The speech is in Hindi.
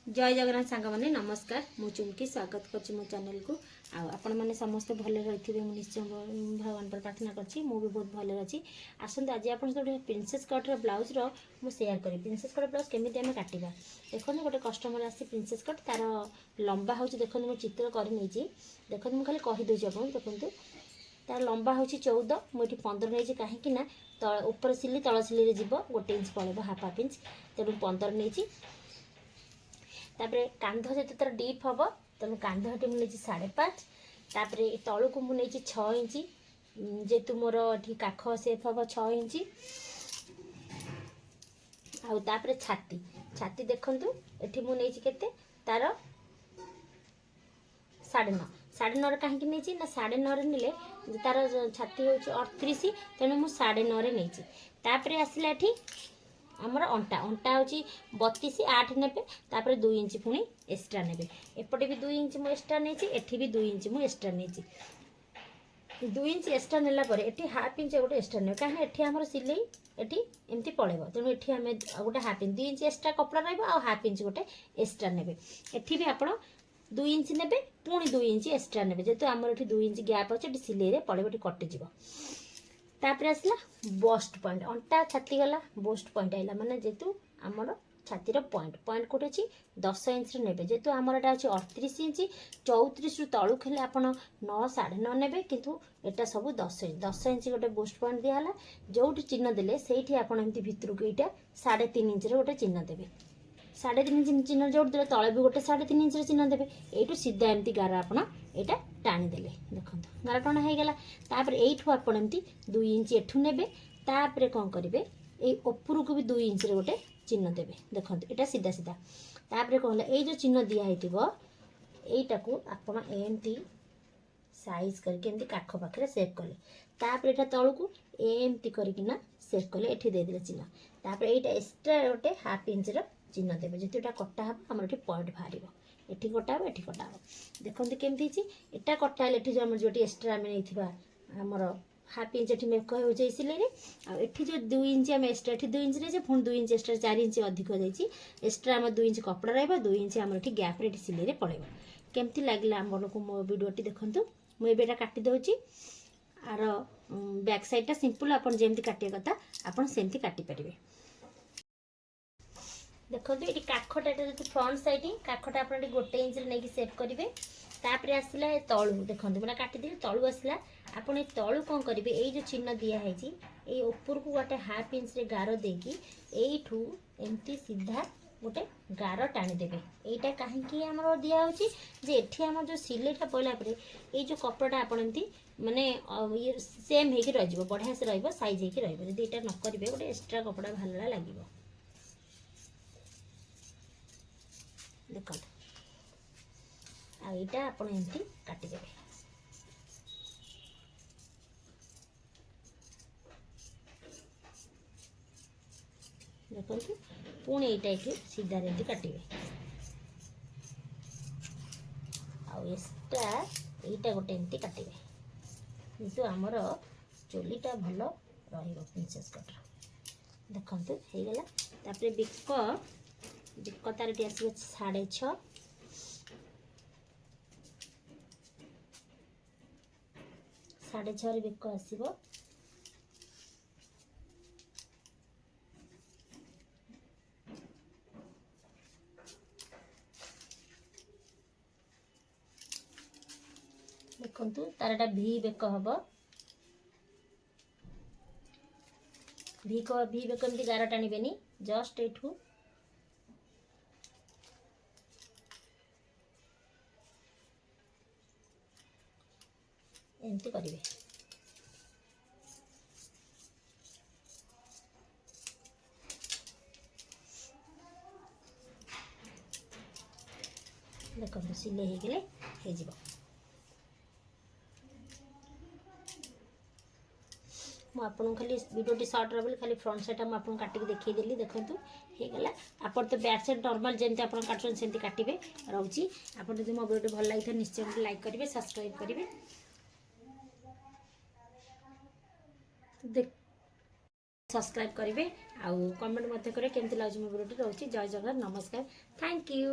जय जगन्नाथ सांग मैंने नमस्कार मु चुमकी स्वागत कर चैनल को आपण मैंने समस्त भले रही निश्चय भगवान पर प्रार्थना करी भी बहुत भले अच्छी आसते आज आप प्रिंसेस कट ब्लाउज शेयर करी प्रिंसेस कट ब्लाउज केमी आम काटा देखो गोटे कस्टमर आसी प्रिंसेस कट तार लंबा हो देखो मुझे चित्र करनी देखो मुझे खाली कहीदे आप देखो तार लंबा हूँ 14 मुझे 15 नहीं कहीं ऊपर सिली तल सिली जीव गोटे इंच पड़े हाफ इंच तेणु 15 नहीं तापर कांध जो तार डीप हम तेणु कांध ये मुझे 5.5 तापर तलू को मुझे 6 इंच जेतु मोर ये काख सेप हम 6 इंच आउे छाती छाती देखु ये मुझे केते तार 9.5 9.5 कहीं नहीं ना 9.5 ने तार छाती हूँ 38 तेणु मुझे 9.5 नहीं तापर आसला ये आमर अंटा अंटा हूँ 32 8 ने 2 इंच पुणी एक्सट्रा ने एपटे भी 2 इंच मुझे एक्सट्रा नहीं एठी भी 2 इंच मुझे एक्सट्रा नहीं 2 इंच एक्सट्रा नेला पर एठी हाफ इंच गोटे एक्सट्रा ने कहीं एठी आमर सिलाई एठी एमती पड़ेब तेणु एठी आम गोटे हाफ इंच 2 इंच एक्सट्रा कपड़ा रहा हाफ इंच गोटे एक्सट्रा ने एठी भी आप 2 इंच ने पुणी 2 इंच एक्सट्रा ने जेहेतु आमर ये 2 इंच गैप अच्छे सिलाई पड़े कटिज तापर आसला बस्ट पॉइंट अंटा छाती गला बस्ट पॉइंट आइला माने जेतु आमर छातीर पॉइंट पॉइंट कोटे अछि 10 इंच रे नेबे जेतु आमर एटा अछि 38 इंच 34 रु तळु खेले आपण 9 9.5 नेबे किंतु एटा सब 10 इंच गोटे बस्ट पॉइंट दिया हला जोठी चिन्ह देले सेठी आपण एमती भितरु के एटा 3.5 इंच रे गोटे चिन्ह देबे 3.5 इंच चिन्ह जोड़ देले तळे भी गोटे 3.5 इंच रे चिन्ह देबे एटू सीधा एमती गार आपण एटा टाणी देले देखो गार टाणा हो गला तापर एठू आपण एमती 2 इंच एठू नेबे तापर कोन करिवे ए ऊपर को भी 2 इंच रे गोटे चिन्ह देबे देखो एटा सीधा सीधा तापर कोन ए जो चिन्ह दिया हेतिबो एटा को आपण एमती साइज करके एमती काख पाखरे सेव कले तापर एटा तळु को एमती करकिना सेव कले एठी दे देले चिन्ह तापर एटा एक्स्ट्रा गोटे हाफ इंच रो चिन्ह देबे जेतु एटा कटा हम हमर एठी पॉइंट बाहरिबो एठी कटा हम एठी कटा हम देखंतु केमती छि एटा कटा ले एठी जो हमर जोटी एक्स्ट्रा हम नैथिबा हमर हाफ इंच एठी मेक हो जाई सिले रे आ एठी जो 2 इंच हम एक्स्ट्रा एठी 2 इंच रे जे पुन 2 इंच एक्स्ट्रा 4 इंच अधिक हो जाई एक्स्ट्रा हम 2 इंच कपड़ा रहबा 2 इंच हमर एठी गैप रे एठी सिले रे पड़ेबो केमती लागला हमन को मो वीडियोटी देखंतु मु एबेटा काटी दउची आर बैक साइड ता सिंपल अपन जेमती काटिया कथा अपन सेमती काटी परिबे देखो ये काखटा जो फ्रंट साइड काखटा आप गोटे इंच नहीं सेव करेंगे तापर आसला तलू देखो मैंने काटिदी तलू आसला आपड़ तलू कौन करेंगे ये जो चिन्ह दिखाई ये ऊपर को गोटे हाफ इंच रे गार देकी एठू एमती सीधा गोटे गार टाणीदेवे यहीटा कहीं आम दिया जे एठी आम जो सिलेटा पड़ा ये जो कपड़ा आप माने ये सेम हो रही बढ़िया से रईज होटा न करेंगे गोटे एक्स्ट्रा कपड़ा भाला लगे देखो आईटा आपण एमती काटिदेवे देखो पुणी एटा ये सीधा एमती काटिबे एक्स्ट्रा एटा गोटे एमती काटिबे किंतु आमर चोलीटा भल रहिबो प्रिंसेस कट देखो हो गला तापर बिक तार आसो 6.5 6.5 बिक आसो देखु तार भी बेक हम भी बेक एमती गार टाणिबेनी जस्ट एठू एमती करेंगे देखो सिले हो गले खाली वीडियो सर्ट रहा खाली फ्रंट साइड मुझे काटिक देखीदेली देखूँ हो गला आप तो बैक साइड नॉर्मल जमी आप काटुन सेमती काटे रोचे आप मो वीडियो भल लगी निश्चय लाइक करेंगे सब्सक्राइब करेंगे देख सब्सक्राइब करेंगे आउ कमेंट मत करेंगे केमती लगे मो वीडियो रोचे जय जगन्नाथ नमस्कार थैंक यू।